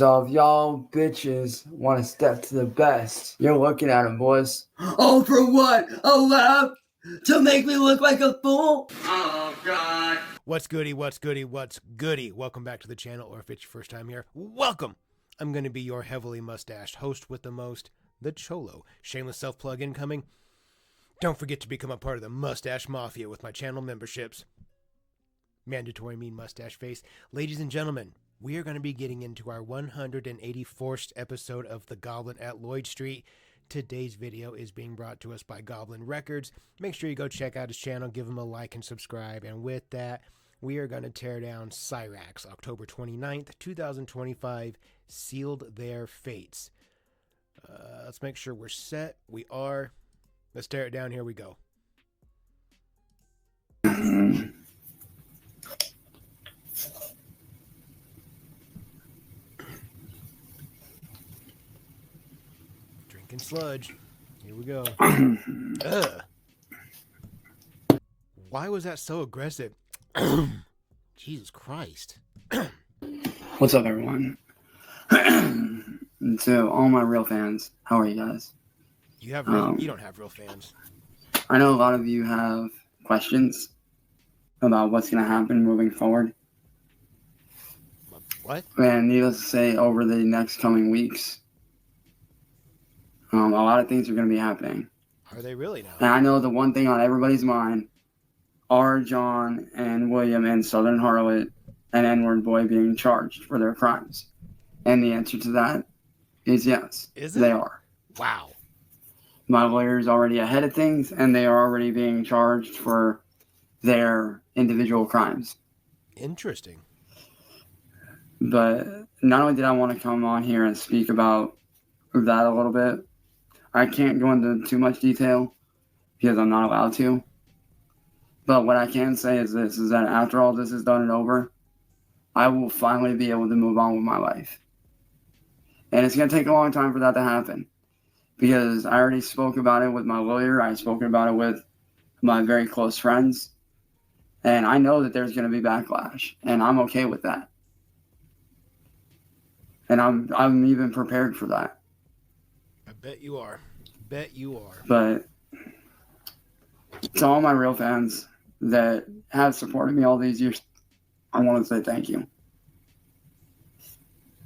So if y'all bitches want to step to the best, you're looking at them, boys. Oh, for what? A laugh? To make me look like a fool? Oh, God. What's goody, what's goody, what's goody? Welcome back to the channel, or if it's your first time here, welcome! I'm going to be your heavily mustached host with the most, the Cholo. Shameless self-plug incoming. Don't forget to become a part of the Mustache Mafia with my channel memberships. Mandatory mean mustache face. Ladies and gentlemen, we are going to be getting into our 184th episode of The Goblin at Lloyd Street. Today's video is being brought to us by Goblin Records. Make sure you go check out his channel, give him a like and subscribe. And with that, we are going to tear down Cyraxx, October 29th, 2025, Sealed Their Fates. Let's make sure we're set. We are. Let's tear it down. Here we go. Drinking sludge. Here we go. Ugh. Why was that so aggressive? Jesus Christ. What's up, everyone? To all my real fans, how are you guys? You have real, you don't have real fans. I know a lot of you have questions about what's going to happen moving forward. What? And needless to say, over the next coming weeks, a lot of things are going to be happening. Are they really now? And I know the one thing on everybody's mind are John and William and Southern Harlot and N-word Boy being charged for their crimes. And the answer to that is yes. Is it? They are. Wow. My lawyer's already ahead of things, and they are already being charged for their individual crimes. Interesting. But not only did I want to come on here and speak about that a little bit, I can't go into too much detail because I'm not allowed to. But what I can say is this, is that after all this is done and over, I will finally be able to move on with my life. And it's going to take a long time for that to happen because I already spoke about it with my lawyer. I've spoken about it with my very close friends. And I know that there's going to be backlash, and I'm okay with that. And I'm even prepared for that. I bet you are. Bet you are. But to all my real fans that have supported me all these years, I want to say thank you.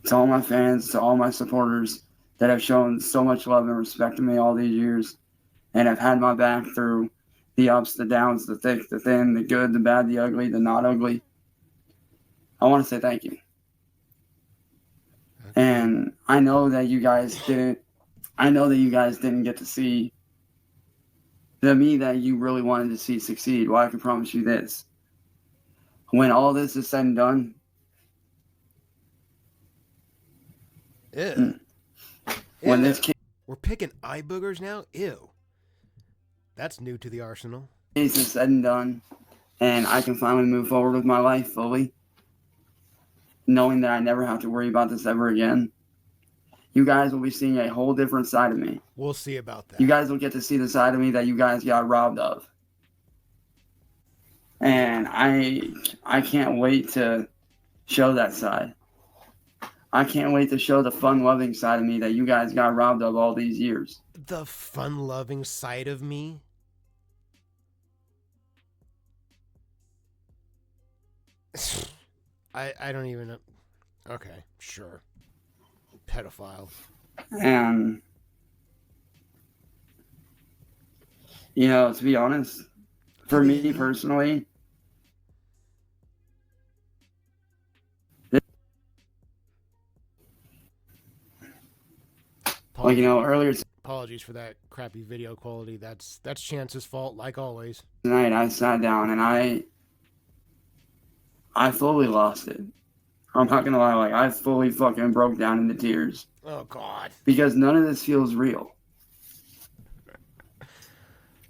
To all my fans, to all my supporters that have shown so much love and respect to me all these years and have had my back through the ups, the downs, the thick, the thin, the good, the bad, the ugly, the not ugly. I want to say thank you. Okay. And I know that you guys didn't get to see the me that you really wanted to see succeed. Well, I can promise you this. When all this is said and done, Ew. when Ew. this case We're picking eye boogers now? Ew. That's new to the arsenal. is said and done, and I can finally move forward with my life fully, knowing that I never have to worry about this ever again, you guys will be seeing a whole different side of me. We'll see about that. You guys will get to see the side of me that you guys got robbed of. And I can't wait to show that side. I can't wait to show the fun-loving side of me that you guys got robbed of all these years. The fun-loving side of me? I don't even know. Okay, sure. Pedophile. And, you know, to be honest, for me personally, like, you know, earlier Apologies for that crappy video quality. That's Chance's fault, like always. tonight, I sat down and I fully lost it. I'm not gonna lie, like, I fully fucking broke down into tears. Oh, God. Because none of this feels real.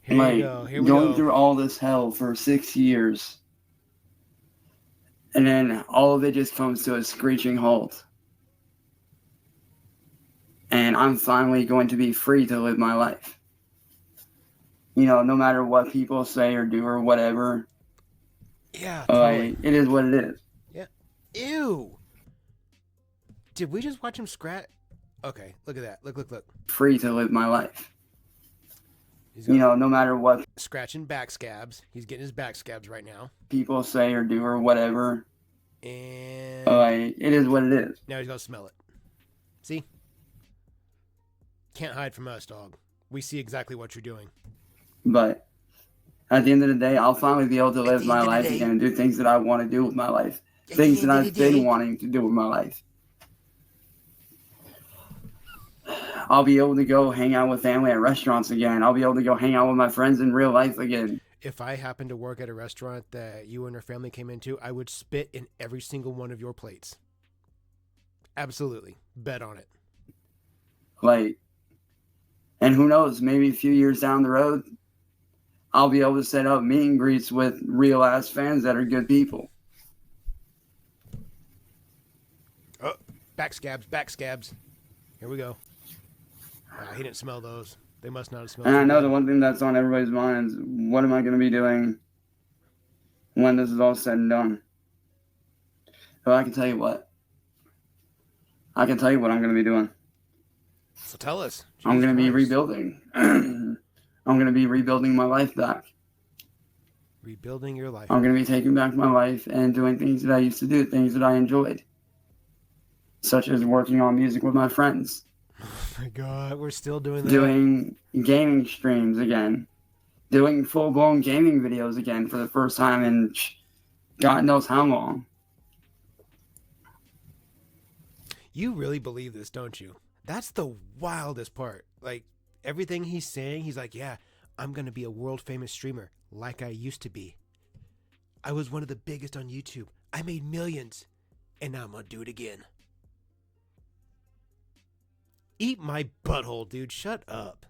Here like, we go. Here we going go. through all this hell for 6 years, and then all of it just comes to a screeching halt. And I'm finally going to be free to live my life. You know, no matter what people say or do or whatever. Yeah, totally. It is what it is. Yeah. Ew. Did we just watch him scratch? Okay, look at that. Look. free to live my life. He's You know, no matter what scratching back scabs. He's getting his back scabs right now. people say or do or whatever. And Like, it is what it is. now he's gonna smell it. See? Can't hide from us, dog. We see exactly what you're doing. But at the end of the day, I'll finally be able to live my life again and do things that I want to do with my life. Things that I've been wanting to do with my life. I'll be able to go hang out with family at restaurants again. I'll be able to go hang out with my friends in real life again. If I happened to work at a restaurant that you and your family came into, I would spit in every single one of your plates. Absolutely. Bet on it. Like, and who knows, maybe a few years down the road, I'll be able to set up meet and greets with real ass fans that are good people. Oh, back scabs. Here we go. He didn't smell those. They must not have smelled. And I know the one thing that's on everybody's mind is, what am I going to be doing when this is all said and done? But I can tell you what. I can tell you what I'm going to be doing. So tell us. I'm going to be rebuilding. I'm going to be rebuilding my life back. Rebuilding your life. I'm going to be taking back my life and doing things that I used to do, things that I enjoyed. Such as working on music with my friends. Oh my God, we're still doing that. Doing gaming streams again. Doing full-blown gaming videos again for the first time in God knows how long. You really believe this, don't you? That's the wildest part. Like, everything he's saying, he's like, yeah, I'm going to be a world-famous streamer like I used to be. I was one of the biggest on YouTube. I made millions. And now I'm going to do it again. Eat my butthole, dude. Shut up.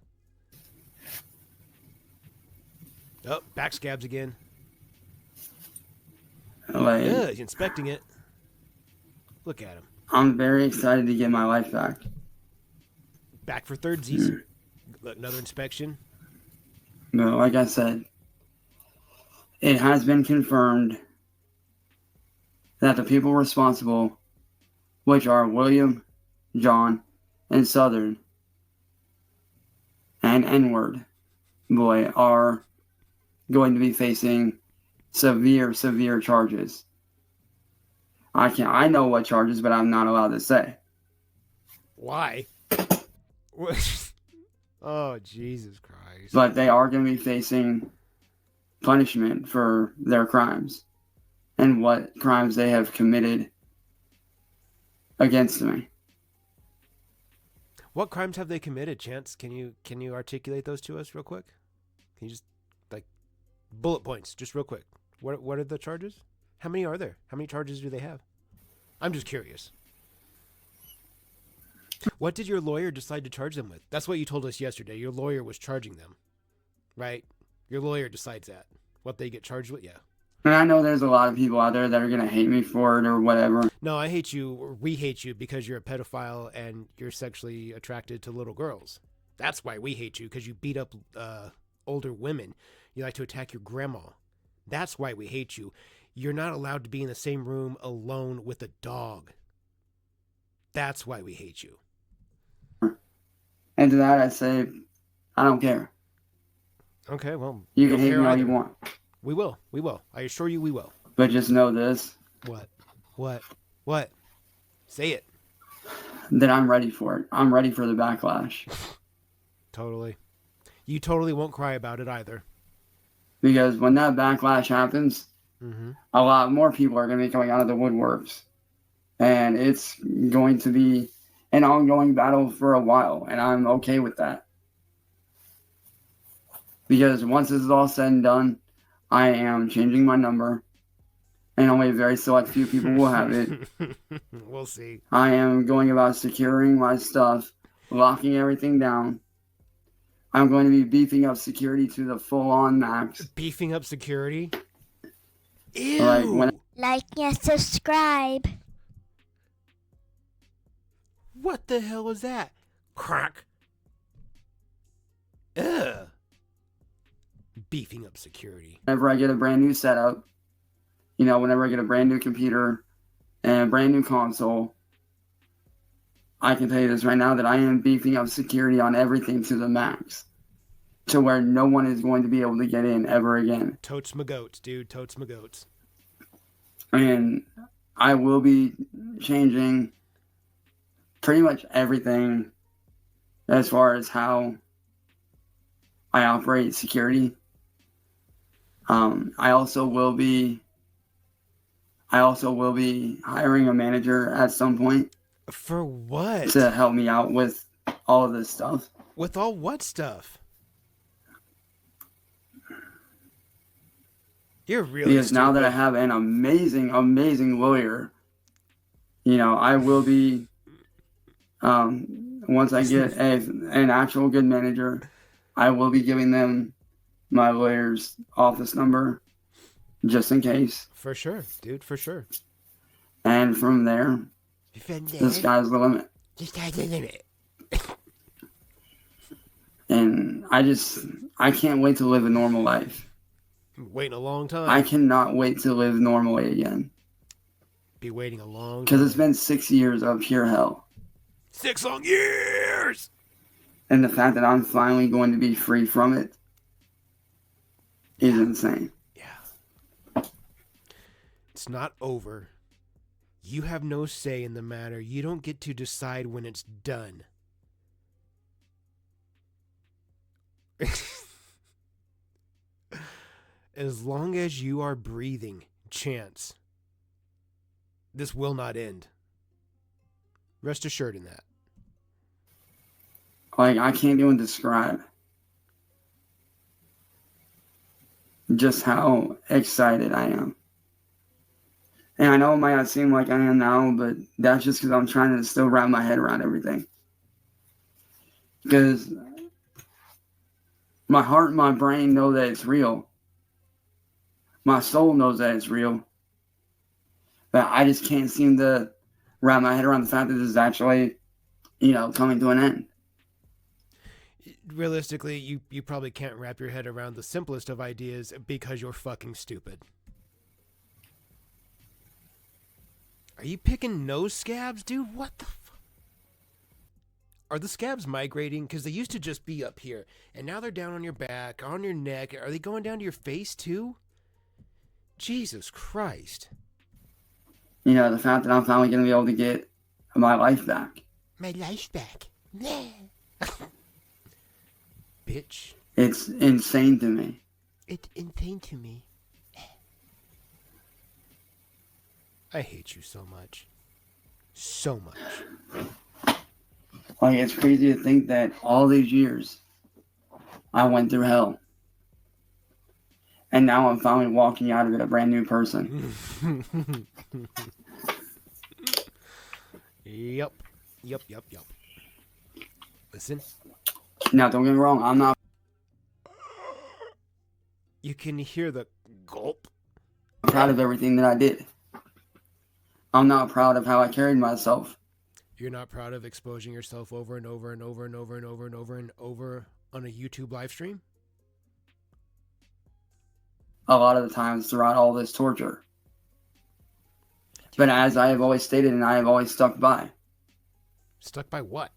Oh, back scabs again. Like, Yeah, he's inspecting it. Look at him. I'm very excited to get my life back. Back for thirdsies. Another inspection. But like I said, it has been confirmed that the people responsible, which are William, John, and Southern, and N-word boy, are going to be facing severe charges. I know what charges, but I'm not allowed to say. Why? Oh, Jesus Christ. But they are going to be facing punishment for their crimes and what crimes they have committed against me. What crimes have they committed, Chance? Can you articulate those to us real quick? Can you just, like, bullet points, just real quick. What are the charges? How many are there? How many charges do they have? I'm just curious. What did your lawyer decide to charge them with? That's what you told us yesterday. Your lawyer was charging them, right? Your lawyer decides that. What they get charged with, yeah. And I know there's a lot of people out there that are going to hate me for it or whatever. No, I hate you, or we hate you because you're a pedophile and you're sexually attracted to little girls. That's why we hate you, because you beat up older women. You like to attack your grandma. That's why we hate you. You're not allowed to be in the same room alone with a dog. That's why we hate you. And to that I say, I don't care. Okay, well, You can hate me all you want. We will. I assure you we will. But just know this. What? Say it. That I'm ready for it. I'm ready for the backlash. Totally. You totally won't cry about it either. Because when that backlash happens, mm-hmm. a lot more people are going to be coming out of the woodworks. And it's going to be an ongoing battle for a while. And I'm okay with that. Because once this is all said and done, I am changing my number. And only a very select few people will have it. We'll see. I am going about securing my stuff, locking everything down. I'm going to be beefing up security to the full-on max. Beefing up security? Ew! Like and subscribe. What the hell was that? Crack. Ugh. Beefing up security. Whenever I get a brand new setup, whenever I get a brand new computer and a brand new console, I can tell you this right now, that I am beefing up security on everything to the max, to where no one is going to be able to get in ever again. Totes my goats, dude. Totes my goats. And I will be changing pretty much everything as far as how I operate security. I also will be hiring a manager at some point. For what? To help me out with all of this stuff. With all what stuff? You're really because stupid. Now that I have an amazing lawyer, I will be, once I get an actual good manager, I will be giving them my lawyer's office number just in case. For sure, dude, for sure. And from there, the sky's the limit. The sky's the limit. And I can't wait to live a normal life. Waiting a long time. I cannot wait to live normally again. Be waiting a long time. Because it's been 6 years of pure hell. 6 long years! And the fact that I'm finally going to be free from it is insane. Yeah. It's not over. You have no say in the matter. You don't get to decide when it's done. As long as you are breathing, Chance, this will not end. Rest assured in that. Like, I can't even describe just how excited I am. And I know it might not seem like I am now, but that's just because I'm trying to still wrap my head around everything. Because my heart and my brain know that it's real. My soul knows that it's real. But I just can't seem to wrap my head around the fact that this is actually, coming to an end. Realistically, you probably can't wrap your head around the simplest of ideas because you're fucking stupid. Are you picking nose scabs, dude? What the fuck? Are the scabs migrating? Because they used to just be up here, and now they're down on your back, on your neck. Are they going down to your face, too? Jesus Christ. The fact that I'm finally going to be able to get my life back. My life back. Bitch. It's insane to me. It's insane to me. I hate you so much. So much. Like, it's crazy to think that all these years I went through hell. And now I'm finally walking out of it a brand new person. Yep. Listen. Now, don't get me wrong, I'm not You can hear the gulp. proud of everything that I did. I'm not proud of how I carried myself. You're not proud of exposing yourself over and over and over and over and over and over and over on a YouTube live stream? A lot of the times throughout all this torture. But as I have always stated and I have always stuck by. Stuck by what?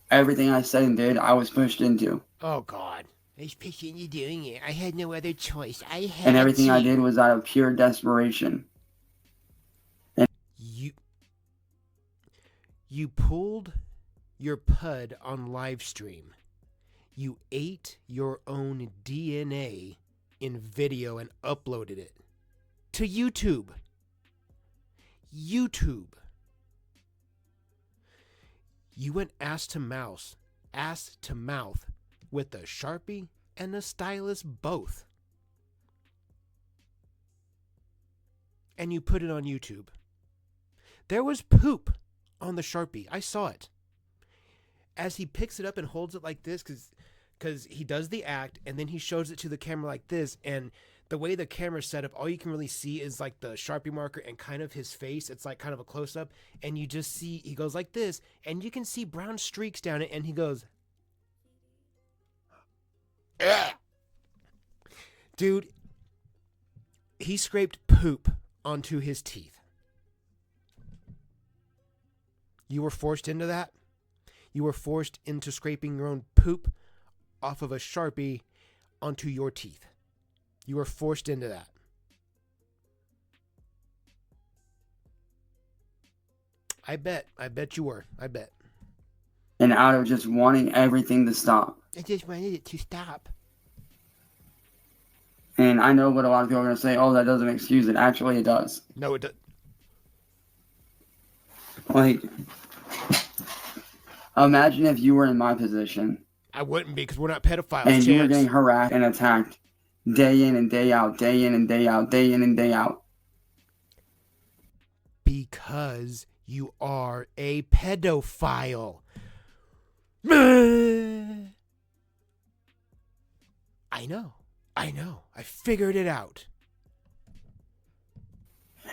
Everything I said and did, I was pushed into. Oh, God. I was pushed into doing it. I had no other choice. And everything I did was out of pure desperation. You pulled your pud on live stream. You ate your own DNA in video and uploaded it to YouTube. You went ass to mouth with the Sharpie and the stylus both. And you put it on YouTube. There was poop on the Sharpie. I saw it. As he picks it up and holds it like this, because he does the act, and then he shows it to the camera like this, and the way the camera's set up, all you can really see is like the Sharpie marker and kind of his face. It's like kind of a close-up, and you just see, he goes like this, and you can see brown streaks down it, and he goes, ugh. Dude, he scraped poop onto his teeth. You were forced into that? You were forced into scraping your own poop off of a Sharpie onto your teeth. You were forced into that. I bet you were. I bet. And out of just wanting everything to stop. I just wanted it to stop. And I know what a lot of people are going to say, oh, that doesn't excuse it. Actually, it does. No, it does. Like, imagine if you were in my position. I wouldn't be, because we're not pedophiles. And you were getting harassed and attacked day in and day out, day in and day out, day in and day out. Because you are a pedophile. I know. I figured it out.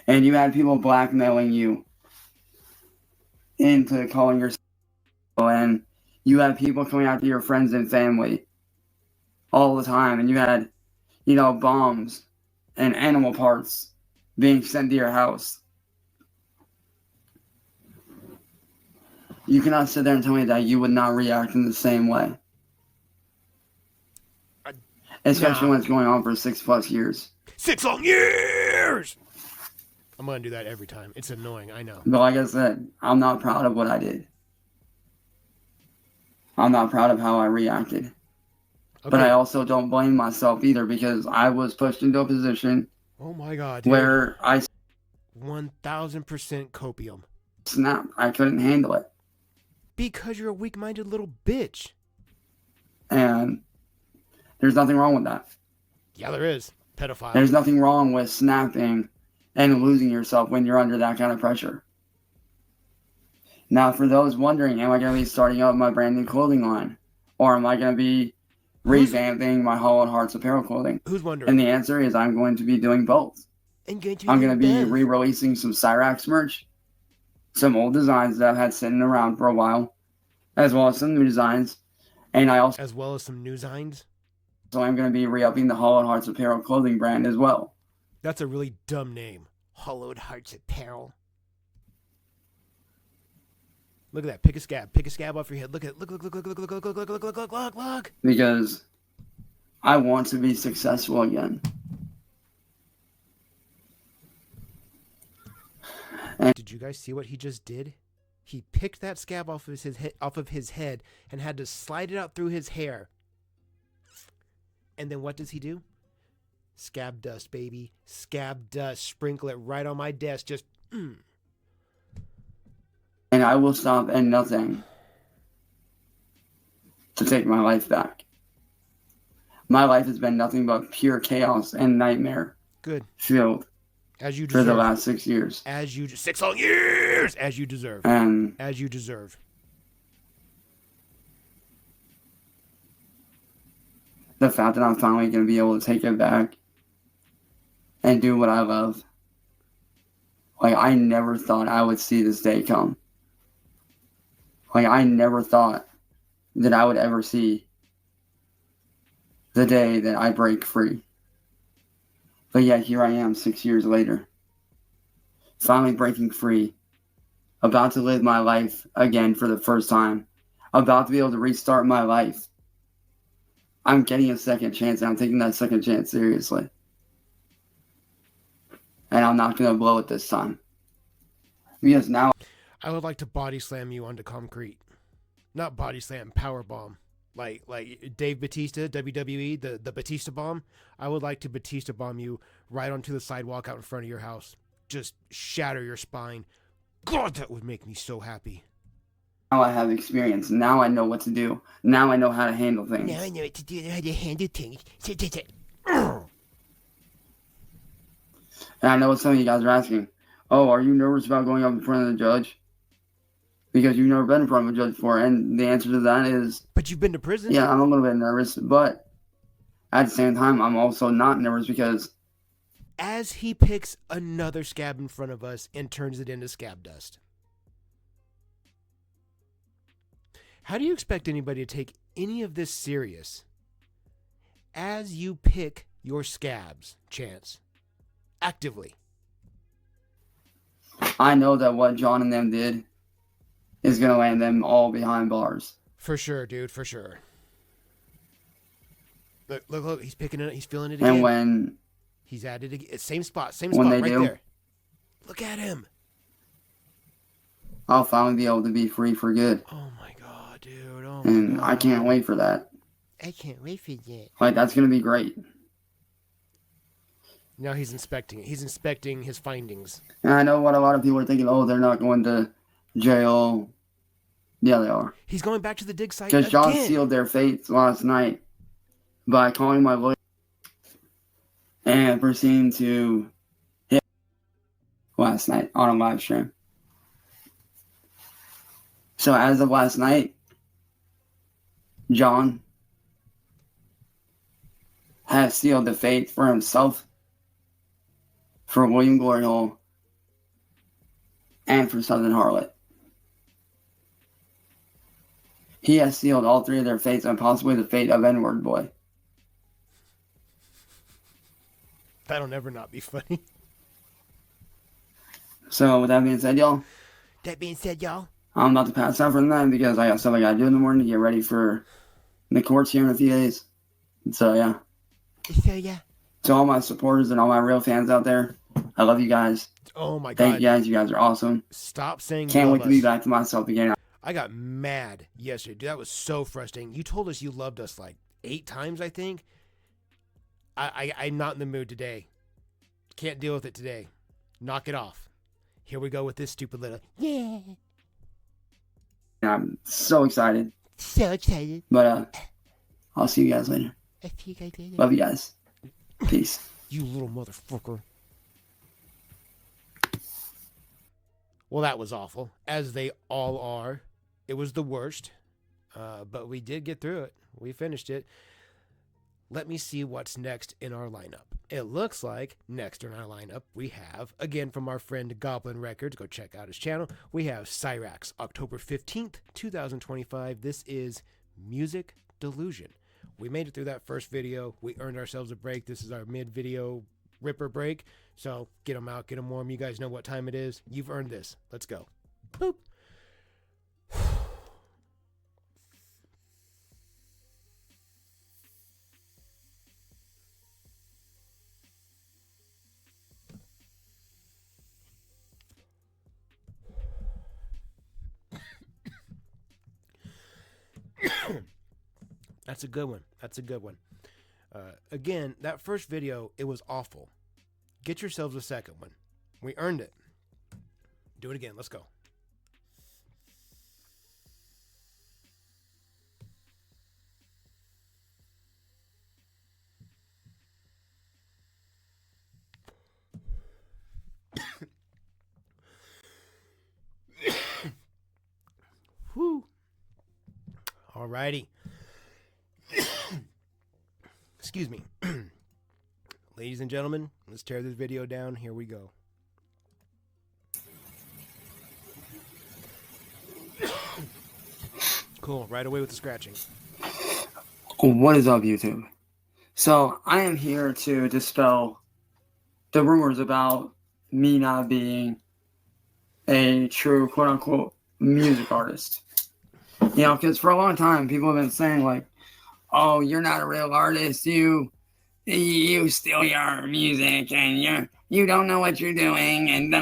And you had people blackmailing you into calling yourself, and you had people coming after your friends and family all the time, and you had, bombs and animal parts being sent to your house. You cannot sit there and tell me that you would not react in the same way. Especially when it's going on for 6+ years. 6 long years! I'm going to do that every time. It's annoying, I know. But like I said, I'm not proud of what I did. I'm not proud of how I reacted. Okay. But I also don't blame myself either, because I was pushed into a position oh my God, dude. Where I 1000% copium. Snapped. I couldn't handle it. Because you're a weak-minded little bitch. And there's nothing wrong with that. Yeah, there is. Pedophile. There's nothing wrong with snapping and losing yourself when you're under that kind of pressure. Now, for those wondering, am I going to be starting up my brand new clothing line? Or am I going to be revamping my Hollowed Hearts apparel clothing? Who's wondering? And the answer is I'm going to be doing both. I'm going to be re-releasing some Cyraxx merch, some old designs that I've had sitting around for a while, as well as some new designs. And I also... As well as some new designs? So I'm going to be re-upping the Hollowed Hearts apparel clothing brand as well. That's a really dumb name. Hollowed Hearts apparel. Look at that. Pick a scab. Pick a scab off your head. Look. Because I want to be successful again. And did you guys see what he just did? He picked that scab off of his head and had to slide it out through his hair. And then what does he do? Scab dust, baby. Scab dust. Sprinkle it right on my desk. Just, And I will stop at nothing to take my life back. My life has been nothing but pure chaos and nightmare. Good. Filled. As you deserve. For the last 6 years. 6 long years! As you deserve. As you deserve. The fact that I'm finally going to be able to take it back and do what I love. Like, I never thought I would see this day come. Like, I never thought that I would ever see the day that I break free. But yet, here I am 6 years later. Finally breaking free. About to live my life again for the first time. About to be able to restart my life. I'm getting a second chance, and I'm taking that second chance seriously. And I'm not going to blow it this time. Because now... I would like to body slam you onto concrete. Not body slam, power bomb. Like Dave Batista, WWE, the Batista bomb. I would like to Batista bomb you right onto the sidewalk out in front of your house. Just shatter your spine. God, that would make me so happy. Now I have experience. Now I know what to do. Now I know how to handle things. Now I know what to do. How to handle things. And I know what some of you guys are asking. Oh, are you nervous about going up in front of the judge? Because you've never been in front of a judge before. And the answer to that is... But you've been to prison? Yeah, I'm a little bit nervous. But at the same time, I'm also not nervous because... As he picks another scab in front of us and turns it into scab dust. How do you expect anybody to take any of this serious as you pick your scabs, Chance? Actively. I know that what John and them did is going to land them all behind bars. For sure, dude. For sure. Look. He's picking it up. He's feeling it And again. when He's at it again. Same spot they right do, there. Look at him. I'll finally be able to be free for good. Oh my god, dude. Oh And my god. I can't wait for that. I can't wait for that. Like, that's going to be great. Now he's inspecting it. He's inspecting his findings. And I know what a lot of people are thinking, oh, they're not going to jail. Yeah, they are. He's going back to the dig site Because John again. sealed their fates last night by calling my lawyer and proceeding to hit last night on a live stream. So as of last night, John has sealed the fate for himself, for William Glory Hole, and for Southern Harlot. He has sealed all three of their fates and possibly the fate of N-Word Boy. That'll never not be funny. So with that being said, y'all, That being said, y'all, I'm about to pass out for the night because I got stuff I gotta do in the morning to get ready for the courts here in a few days. So yeah. To all my supporters and all my real fans out there, I love you guys. oh my Thank god. you guys. You guys are awesome. Stop saying Can't you wait love to be us. back to myself again. I got mad yesterday. Dude, that was so frustrating. You told us you loved us like 8 times, I think. I'm not in the mood today. Can't deal with it today. Knock it off. Here we go with this stupid little. Yeah. I'm so excited. So excited. But I'll see you guys later. I think I did it. Love you guys. Peace. You little motherfucker. Well, that was awful, as they all are. It was the worst, but we did get through it. We finished it. Let me see what's next in our lineup. It looks like next in our lineup we have, again from our friend Goblin Records, go check out his channel, we have Cyraxx, October 15th, 2025. This is Music Delusion. We made it through that first video. We earned ourselves a break. This is our mid-video ripper break. So get them out, get them warm. You guys know what time it is. You've earned this. Let's go. Boop. That's a good one. That's a good one. Again, that first video, it was awful. Get yourselves a second one. We earned it. Do it again. Let's go. Whew. Alrighty. Excuse me. Ladies and gentlemen, let's tear this video down. Here we go. Cool. Right away with the scratching. What is up, YouTube? So I am here to dispel the rumors about me not being a true quote-unquote music artist. You know, because for a long time, people have been saying, like, oh, you're not a real artist. You steal your music, and you don't know what you're doing, and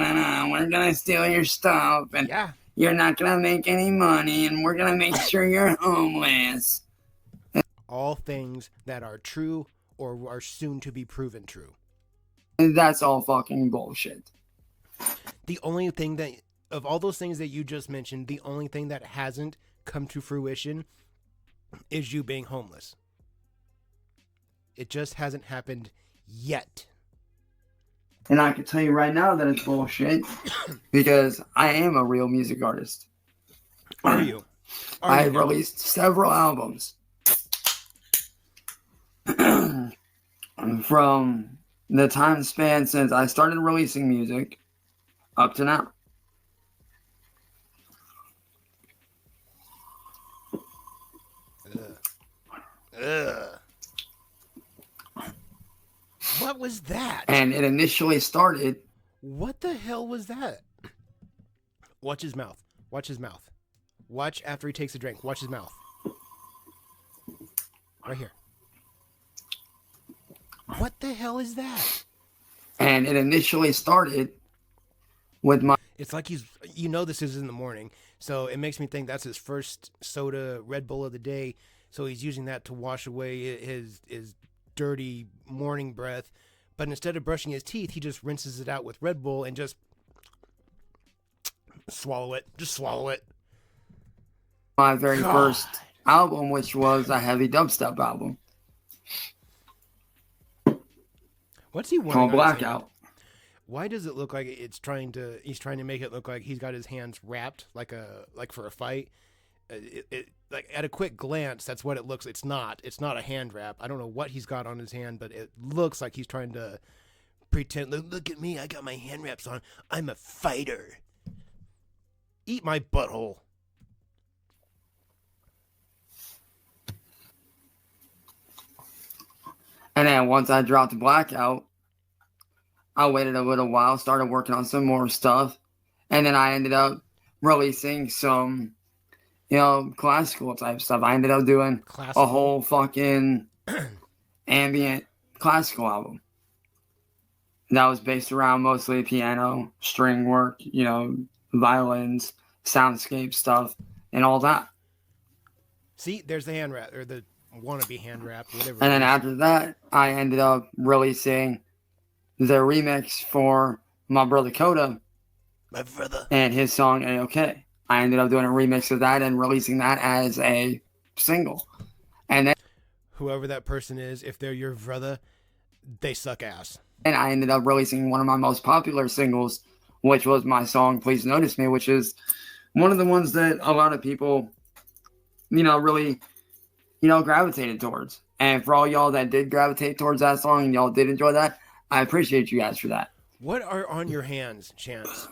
we're gonna steal your stuff, and Yeah. you're not gonna make any money, and we're gonna make sure you're homeless. All things that are true or are soon to be proven true. And that's all fucking bullshit. The only thing that, of all those things that you just mentioned, the only thing that hasn't come to fruition is you being homeless. It just hasn't happened yet. And I can tell you right now that it's bullshit because I am a real music artist. Are you? I've released several albums from the time span since I started releasing music up to now. Ugh. What was that? And it initially started. What the hell was that? Watch his mouth. Watch his mouth. Watch after he takes a drink. Watch his mouth. Right here. What the hell is that? And it initially started with my... It's like he's, this is in the morning. So it makes me think that's his first soda, Red Bull of the day. So he's using that to wash away his dirty morning breath. But instead of brushing his teeth, he just rinses it out with Red Bull and just swallow it. Just swallow it. My very first album, which was a heavy dubstep album. What's he wearing? Called Blackout. Why does it look like he's trying to make it look like he's got his hands wrapped like for a fight? Like at a quick glance, that's what it looks. It's not a hand wrap. I don't know what he's got on his hand, but it looks like he's trying to pretend. Look at me, I got my hand wraps on. I'm a fighter. Eat my butthole. And then once I dropped Blackout, I waited a little while, started working on some more stuff, and then I ended up releasing some, classical type stuff. I ended up doing a whole fucking ambient classical album. That was based around mostly piano, string work, violins, soundscape stuff, and all that. See, there's the hand wrap, or the wannabe hand wrap, whatever. And then after that, I ended up releasing the remix for my brother Coda. My brother. And his song A-OK. I ended up doing a remix of that and releasing that as a single. And then whoever that person is, if they're your brother, they suck ass. And I ended up releasing one of my most popular singles, which was my song Please Notice Me, which is one of the ones that a lot of people, really, gravitated towards. And for all y'all that did gravitate towards that song and y'all did enjoy that, I appreciate you guys for that. What are on your hands, Chance?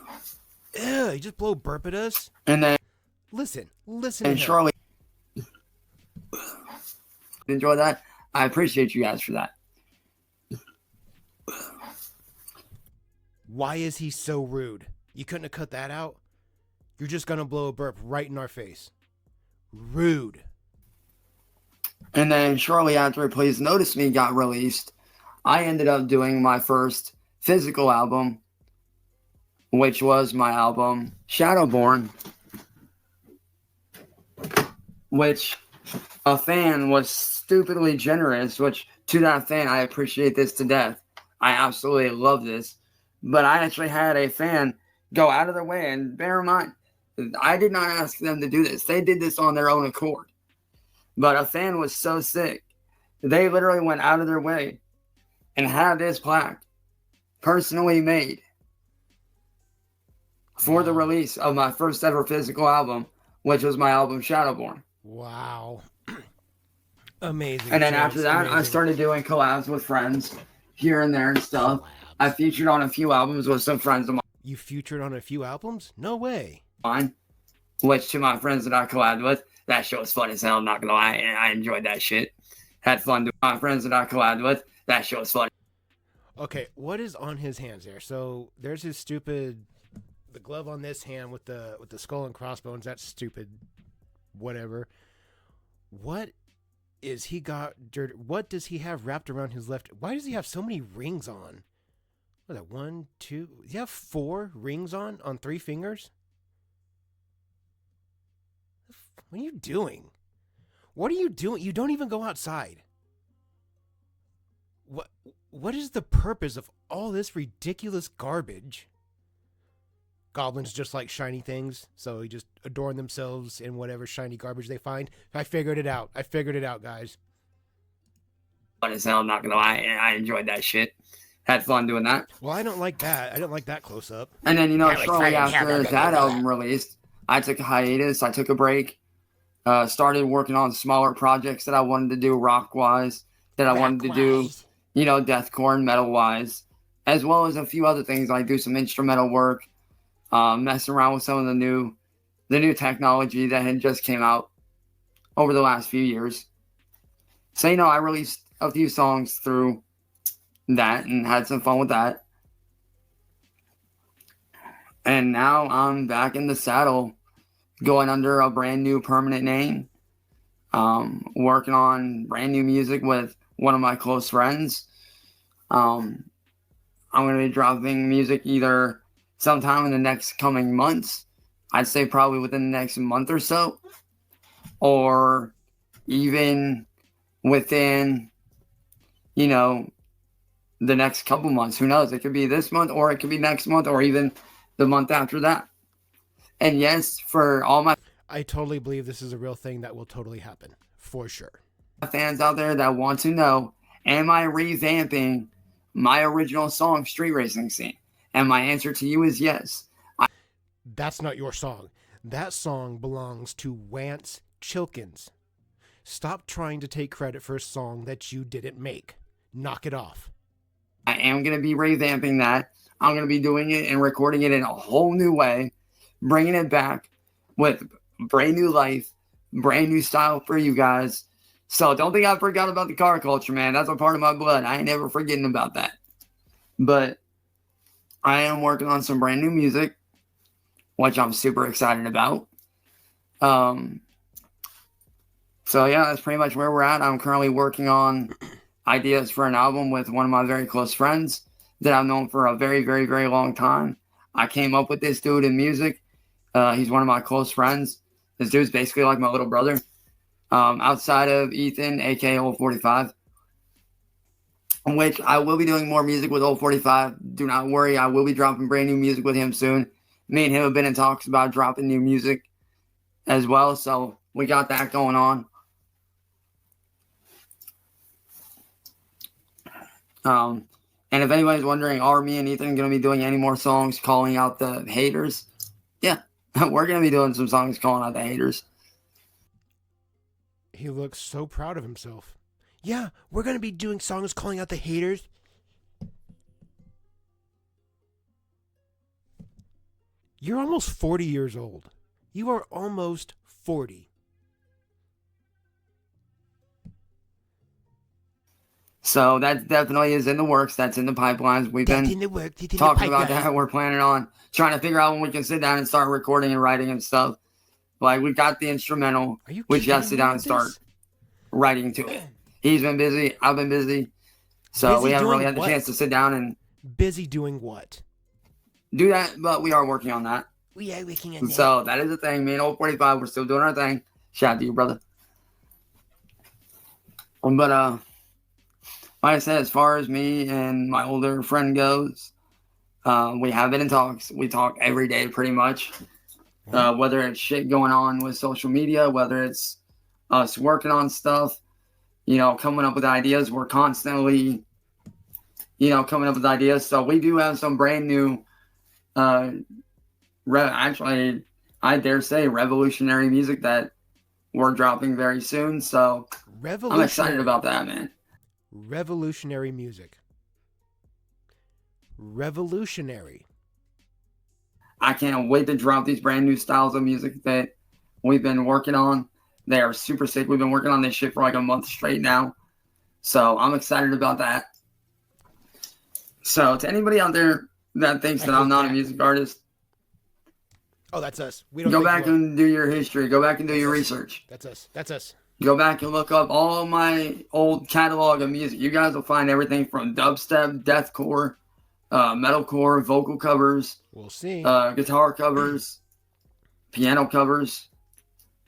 Ew, you just blow burp at us? And then Listen. And Charlie enjoy that. I appreciate you guys for that. Why is he so rude? You couldn't have cut that out? You're just gonna blow a burp right in our face. Rude. And then shortly after Please Notice Me got released, I ended up doing my first physical album, which was my album Shadowborn, which a fan was stupidly generous, which to that fan, I appreciate this to death. I absolutely love this. But I actually had a fan go out of their way, and bear in mind, I did not ask them to do this. They did this on their own accord. But a fan was so sick, they literally went out of their way and had this plaque personally made for the release of my first ever physical album, which was my album Shadowborn. Wow. Amazing. And then after that, I started doing collabs with friends here and there and stuff. I featured on a few albums with some friends of mine. You featured on a few albums? No way. Which to my friends that I collabed with, that shit was fun as hell, I'm not gonna lie. I enjoyed that shit. Had fun with my friends that I collabed with. That shit was fun. Okay, what is on his hands there? So there's his the glove on this hand with the skull and crossbones. That's stupid. Whatever. What is he got dirt? What does he have wrapped around his left? Why does he have so many rings on? What is that? 1, 2. Does he have 4 rings on 3 fingers? What are you doing? What are you doing? You don't even go outside. What is the purpose of all this ridiculous garbage? Goblins just like shiny things, so they just adorn themselves in whatever shiny garbage they find. I figured it out, guys. Fun as hell, I'm not gonna lie. I enjoyed that shit. Had fun doing that. Well, I don't like that. I don't like that close up. And then, shortly after that album released, I took a hiatus. I took a break. Started working on smaller projects that I wanted to do rock-wise, that I wanted to do, deathcore and metal-wise, as well as a few other things. I do some instrumental work, messing around with some of the new technology that had just came out over the last few years. So, I released a few songs through that and had some fun with that. And now I'm back in the saddle going under a brand new permanent name, working on brand new music with one of my close friends. I'm going to be dropping music either sometime in the next coming months. I'd say probably within the next month or so, or even within, the next couple months. Who knows? It could be this month, or it could be next month, or even the month after that. And yes, for all my I totally believe this is a real thing that will totally happen, for sure. fans out there that want to know, am I revamping my original song, Street Racing Scene? And my answer to you is yes. That's not your song. That song belongs to Wance Chilkins. Stop trying to take credit for a song that you didn't make. Knock it off. I am going to be revamping that. I'm going to be doing it and recording it in a whole new way, bringing it back with brand new life, brand new style for you guys. So don't think I forgot about the car culture, man. That's a part of my blood. I ain't never forgetting about that. But I am working on some brand new music, which I'm super excited about. So yeah, that's pretty much where we're at. I'm currently working on ideas for an album with one of my very close friends that I've known for a very, very, very long time. I came up with this dude in music. He's one of my close friends. This dude's basically like my little brother. Outside of Ethan, aka Old 45, which I will be doing more music with Old 45. Do not worry, I will be dropping brand new music with him soon. Me and him have been in talks about dropping new music as well, so we got that going on. And if anybody's wondering, are me and Ethan going to be doing any more songs calling out the haters? Yeah, we're going to be doing some songs calling out the haters. He looks so proud of himself. Yeah, we're going to be doing songs calling out the haters. You're almost 40 years old. You are almost 40. So that definitely is in the works. That's in the pipelines. We've been talking about that. We're planning on trying to figure out when we can sit down and start recording and writing and stuff. Like, we've got the instrumental. We just got to sit down and start writing to it. He's been busy. I've been busy. So we haven't really had the chance to sit down and... Busy doing what? Do that, but we are working on that. We are working on that. So that is the thing. Me and Old 45, we're still doing our thing. Shout out to you, brother. But, like I said, as far as me and my older friend goes, we have been in talks. We talk every day pretty much. Whether it's shit going on with social media, whether it's us working on stuff, coming up with ideas. We're constantly, coming up with ideas. So we do have some brand new, actually, I dare say, revolutionary music that we're dropping very soon. So I'm excited about that, man. Revolutionary music. Revolutionary. I can't wait to drop these brand new styles of music that we've been working on. They are super sick. We've been working on this shit for like a month straight now. So I'm excited about that. So to anybody out there that thinks that I'm not a music artist. Oh, that's us. We don't go back and do your history. Go back and do your research. That's us. That's us. Go back and look up all my old catalog of music. You guys will find everything from dubstep, deathcore, metalcore, vocal covers. We'll see. Guitar covers, piano covers.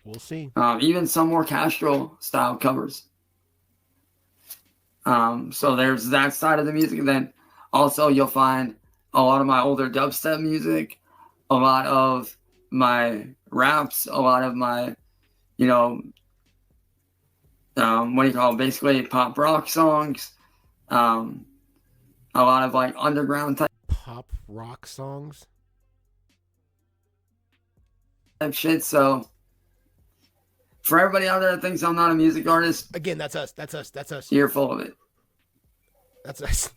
We'll see. Even some more Castro style covers. So there's that side of the music. And then also you'll find a lot of my older dubstep music, a lot of my raps, a lot of my, what do you call it? Basically pop rock songs. A lot of like underground type pop rock songs. Type shit. So for everybody out there that thinks I'm not a music artist, again, that's us. That's us. That's us. You're full of it. That's us.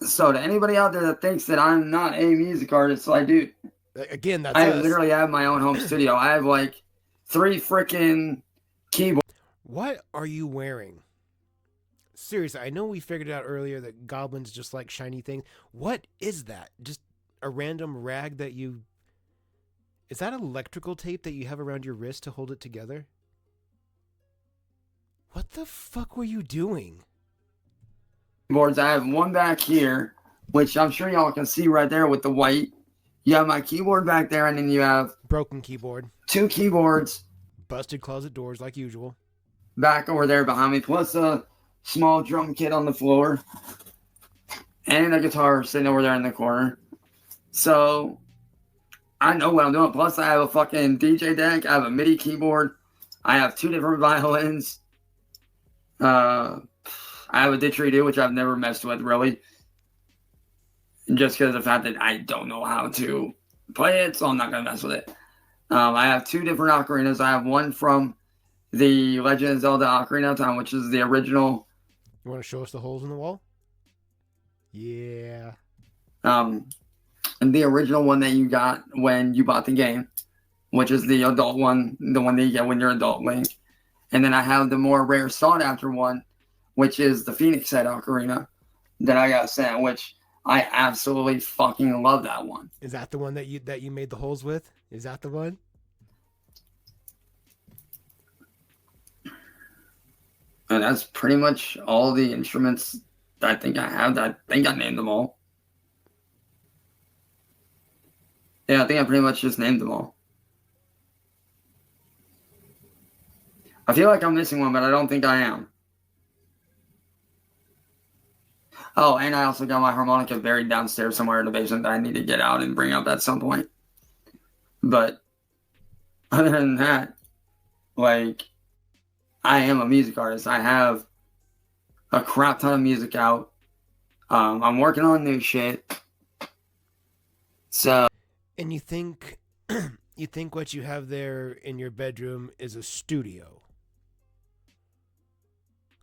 So to anybody out there that thinks that I'm not a music artist, so I do. Again, that's I us. literally have my own home studio. I have like 3 freaking keyboards. What are you wearing? Seriously, I know we figured out earlier that goblins just like shiny things. What is that? Just a random rag that you Is that electrical tape that you have around your wrist to hold it together? What the fuck were you doing? Boards. I have one back here, which I'm sure y'all can see right there with the white. You have my keyboard back there, and then you have Broken keyboard. 2 keyboards Busted closet doors like usual. back over there behind me, plus a small drum kit on the floor, and a guitar sitting over there in the corner. So I know what I'm doing. Plus, I have a fucking DJ deck. I have a MIDI keyboard. I have 2 different violins. I have a didgeridoo, which I've never messed with, really. Just because of the fact that I don't know how to play it, so I'm not going to mess with it. I have 2 different ocarinas. I have one from the Legend of Zelda Ocarina of Time, which is the original. You want to show us the holes in the wall? Yeah. And the original one that you got when you bought the game, which is the adult one, the one that you get when you're adult Link. And then I have the more rare sought after one, which is the Phoenix Head Ocarina that I got sent, which I absolutely fucking love that one. Is that the one that you made the holes with? Is that the one? And that's pretty much all the instruments that I think I have. I think I named them all. Yeah, I think I pretty much just named them all. I feel like I'm missing one, but I don't think I am. Oh, and I also got my harmonica buried downstairs somewhere in the basement that I need to get out and bring up at some point. But other than that, like, I am a music artist. I have a crap ton of music out. I'm working on new shit. So. And you think what you have there in your bedroom is a studio?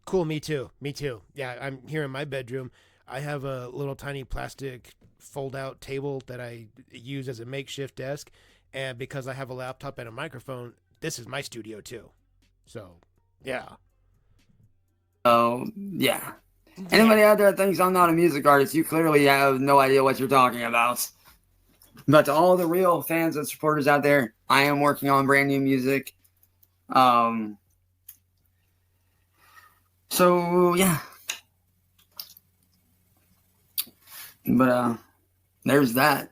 Cool, me too. Yeah, I'm here in my bedroom. I have a little tiny plastic fold-out table that I use as a makeshift desk. And because I have a laptop and a microphone, this is my studio too. So, yeah. Oh, yeah. Anybody out there that thinks I'm not a music artist, you clearly have no idea what you're talking about. But to all the real fans and supporters out there, I am working on brand new music. So, yeah. But, there's that.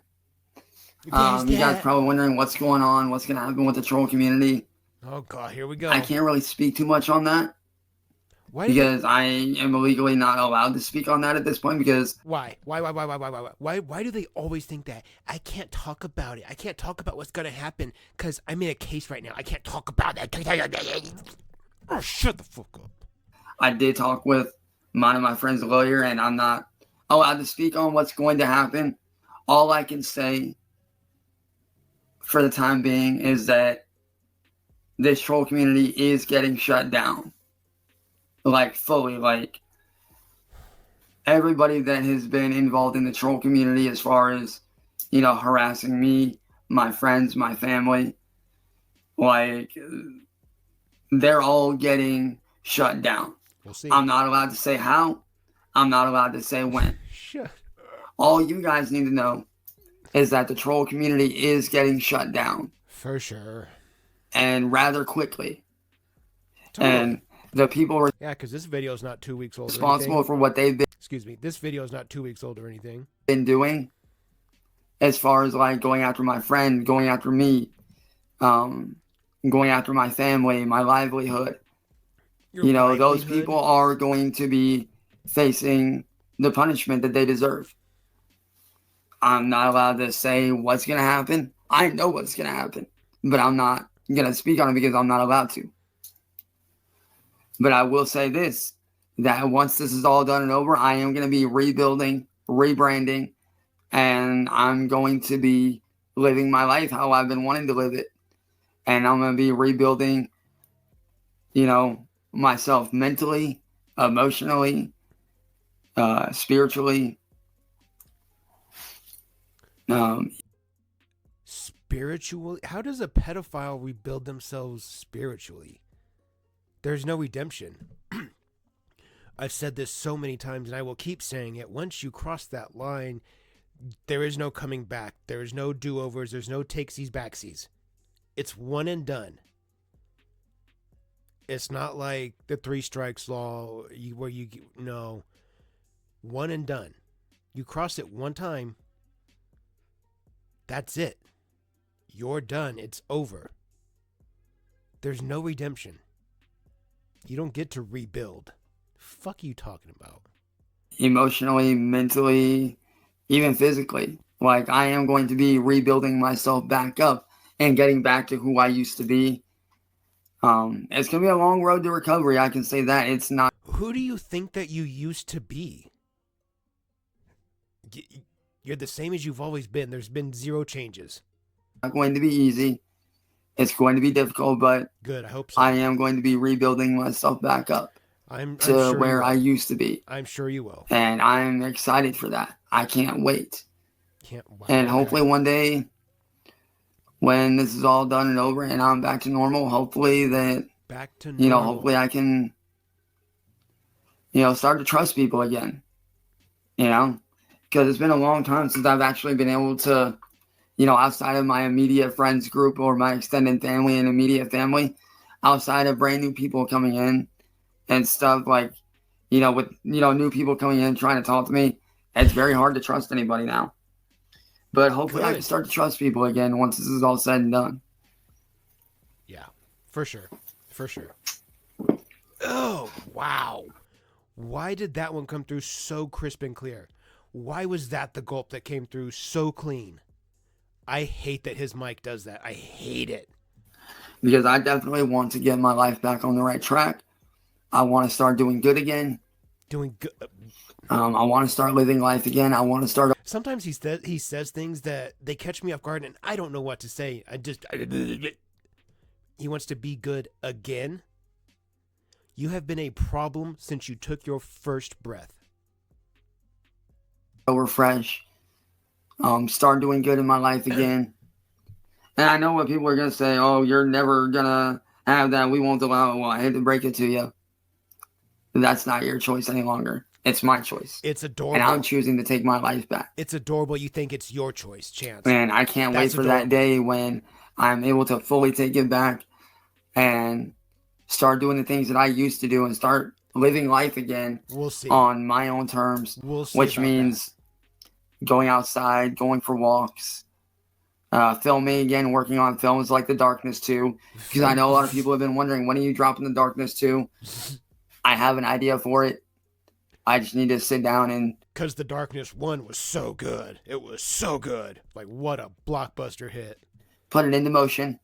You guys probably wondering what's going on, what's going to happen with the troll community. Oh, God, here we go. I can't really speak too much on that. Why? Because I am legally not allowed to speak on that at this point because... Why do they always think that? I can't talk about it. I can't talk about what's going to happen because I'm in a case right now. I can't talk about it. Oh, shut the fuck up. I did talk with one of my friend's lawyer, and I'm not allowed to speak on what's going to happen. All I can say for the time being is that this troll community is getting shut down. Like, fully, like, everybody that has been involved in the troll community as far as, you know, harassing me, my friends, my family, like, they're all getting shut down. We'll see. I'm not allowed to say how. I'm not allowed to say when. Shut. All you guys need to know is that the troll community is getting shut down. For sure. And rather quickly. Totally. And the people yeah, because this video is not 2 weeks old. Responsible for what they've been. Excuse me. This video is not 2 weeks old or anything. Been doing, as far as like going after my friend, going after me, going after my family, my livelihood. You know, those people are going to be facing the punishment that they deserve. I'm not allowed to say what's going to happen. I know what's going to happen, but I'm not going to speak on it because I'm not allowed to. But I will say this, that once this is all done and over, I am going to be rebuilding, rebranding, and I'm going to be living my life how I've been wanting to live it. And I'm going to be rebuilding, you know, myself mentally, emotionally, spiritually. Spiritually? How does a pedophile rebuild themselves spiritually? There's no redemption. I've said this so many times, and I will keep saying it. Once you cross that line, There is no coming back. There is no do-overs. There's no takesies, backsies. It's one and done. It's not like the 3 strikes law where you no, one and done. You cross it one time. That's it. You're done. It's over. There's no redemption. You don't get to rebuild. Fuck you talking about? Emotionally, mentally, even physically. Like, I am going to be rebuilding myself back up and getting back to who I used to be. It's going to be a long road to recovery. I can say that. It's not. Who do you think that you used to be? You're the same as you've always been. There's been 0 changes. Not going to be easy. It's going to be difficult, but good. I hope so. I am going to be rebuilding myself back up I'm to sure where I used to be. I'm sure you will. And I'm excited for that. I can't wait. Wow, and hopefully one day, when this is all done and over and I'm back to normal, hopefully that, back to normal. Hopefully I can, start to trust people again. Because it's been a long time since I've actually been able to, outside of my immediate friends group or my extended family and immediate family, outside of brand new people coming in and stuff like, with, new people coming in trying to talk to me, it's very hard to trust anybody now. But hopefully I can start to trust people again once this is all said and done. Yeah, for sure. For sure. Oh, wow. Why did that one come through so crisp and clear? Why was that the gulp that came through so clean? I hate that his mic does that. I hate it. Because I definitely want to get my life back on the right track. I want to start doing good again. Doing good. I want to start living life again. I want to start. Sometimes he says things that they catch me off guard and I don't know what to say. He wants to be good again. You have been a problem since you took your first breath. Refresh. Start doing good in my life again. And I know what people are going to say. Oh, you're never going to have that. We won't allow it. Well, I hate to break it to you. That's not your choice any longer. It's my choice. It's adorable. And I'm choosing to take my life back. It's adorable. You think it's your choice, Chance. And I can't wait for that day when I'm able to fully take it back and start doing the things that I used to do and start living life again. We'll see. On my own terms. We'll see. Which means going outside, going for walks, filming again, working on films like The Darkness 2. Because I know a lot of people have been wondering, when are you dropping The Darkness 2? I have an idea for it. I just need to sit down and... Because The Darkness 1 was so good. It was so good. Like, what a blockbuster hit. Put it into motion.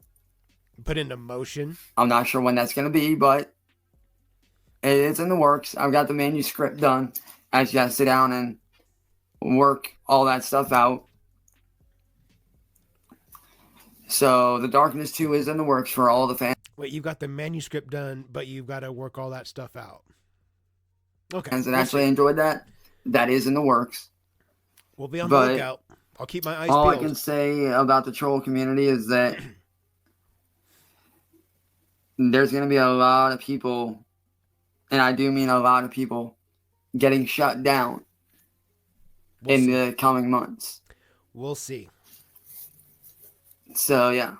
Put into motion? I'm not sure when that's going to be, but it's in the works. I've got the manuscript done. I just got to sit down and work all that stuff out. So The Darkness 2 is in the works for all the fans. Wait, you've got the manuscript done, but you've got to work all that stuff out. Okay. Fans that actually enjoyed that. That is in the works. We'll be on the lookout. I'll keep my eyes peeled. All I can say about the troll community is that there's going to be a lot of people, and I do mean a lot of people, getting shut down in the coming months. We'll see. So, yeah.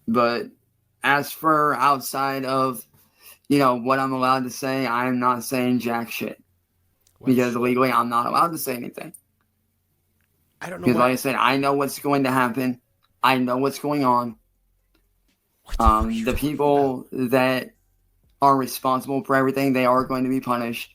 But as for outside of, what I'm allowed to say, I'm not saying jack shit. Because legally, I'm not allowed to say anything. I don't know. Because like I said, I know what's going to happen. I know what's going on. The people that are responsible for everything, they are going to be punished.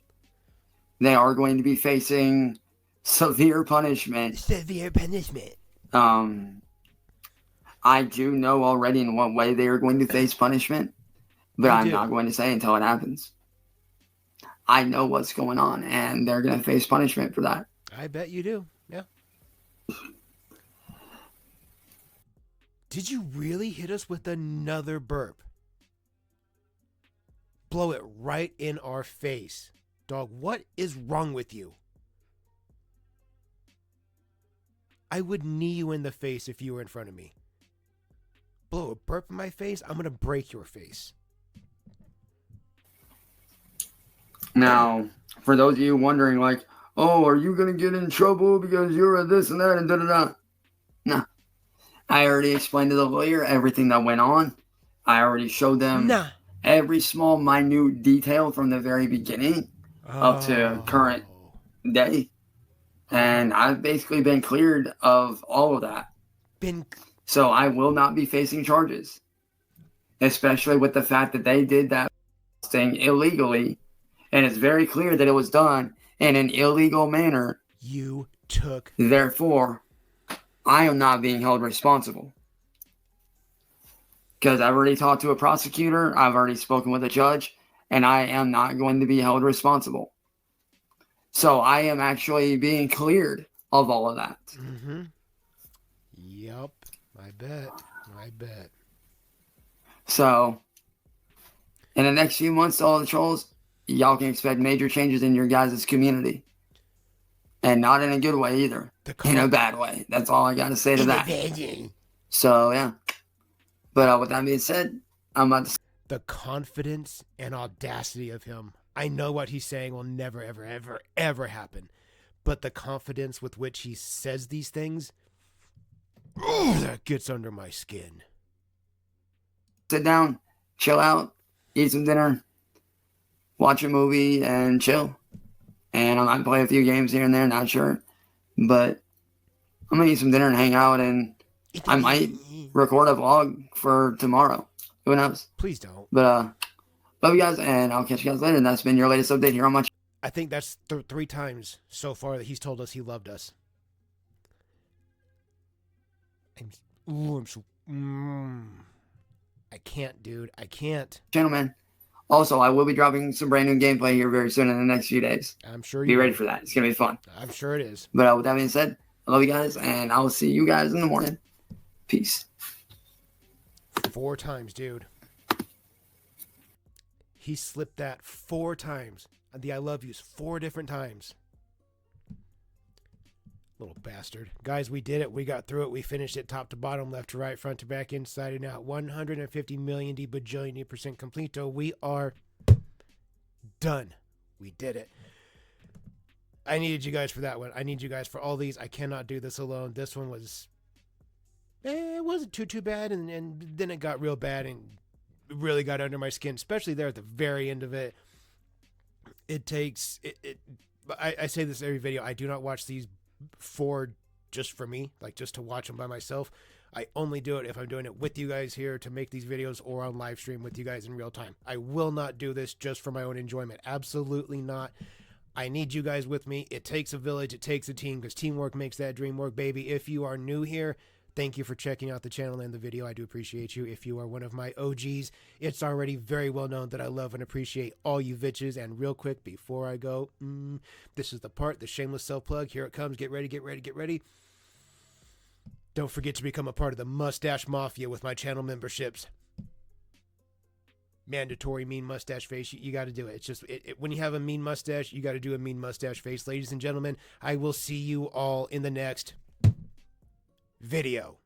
They are going to be facing severe punishment. Severe punishment. I do know already in what way they are going to face punishment, but I'm not going to say until it happens. I know what's going on, and they're going to face punishment for that. I bet you do. Yeah. Did you really hit us with another burp? Blow it right in our face. Dog, what is wrong with you? I would knee you in the face if you were in front of me. Blow a burp in my face, I'm going to break your face. Now, for those of you wondering, like, oh, are you going to get in trouble because you're a this and that and da-da-da? No. I already explained to the lawyer everything that went on. I already showed them every small, minute detail from the very beginning up to current day. And I've basically been cleared of all of that. So I will not be facing charges. Especially with the fact that they did that thing illegally. And it's very clear that it was done in an illegal manner. You took. Therefore, I am not being held responsible. Because I've already talked to a prosecutor, I've already spoken with a judge, and I am not going to be held responsible. So I am actually being cleared of all of that. Mm-hmm. Yep. I bet. So, in the next few months, all the trolls, y'all can expect major changes in your guys' community. And not in a good way either. In a bad way. That's all I got to say to that. So, yeah. But with that being said, I'm about to... The confidence and audacity of him. I know what he's saying will never, ever, ever, ever happen. But the confidence with which he says these things, that gets under my skin. Sit down, chill out, eat some dinner, watch a movie, and chill. And I might play a few games here and there, not sure. But I'm going to eat some dinner and hang out, and I might record a vlog for tomorrow. Who knows? Please don't. But love you guys, and I'll catch you guys later. And that's been your latest update here on my channel. I think that's 3 times so far that he's told us he loved us. I can't, dude. I can't. Gentlemen, also, I will be dropping some brand new gameplay here very soon in the next few days. I'm sure Be ready for that. It's going to be fun. I'm sure it is. But with that being said, I love you guys, and I will see you guys in the morning. Peace. 4 times, dude. He slipped that 4 times. The I love yous 4 different times. Little bastard. Guys, we did it. We got through it. We finished it top to bottom, left to right, front to back, inside and out. 150 million bajillion% completo. We are done. We did it. I needed you guys for that one. I need you guys for all these. I cannot do this alone. This one was... it wasn't too bad, and then it got real bad and really got under my skin, especially there at the very end of it. It takes... I say this every video. I do not watch these 4 just for me, like just to watch them by myself. I only do it if I'm doing it with you guys here to make these videos or on live stream with you guys in real time. I will not do this just for my own enjoyment. Absolutely not. I need you guys with me. It takes a village. It takes a team, because teamwork makes that dream work, baby. If you are new here, thank you for checking out the channel and the video. I do appreciate you. If you are one of my OGs, it's already very well known that I love and appreciate all you bitches. And real quick, before I go, this is the part, the shameless self-plug. Here it comes. Get ready, get ready, get ready. Don't forget to become a part of the Mustache Mafia with my channel memberships. Mandatory mean mustache face. You got to do it. It's just, when you have a mean mustache, you got to do a mean mustache face. Ladies and gentlemen, I will see you all in the next video.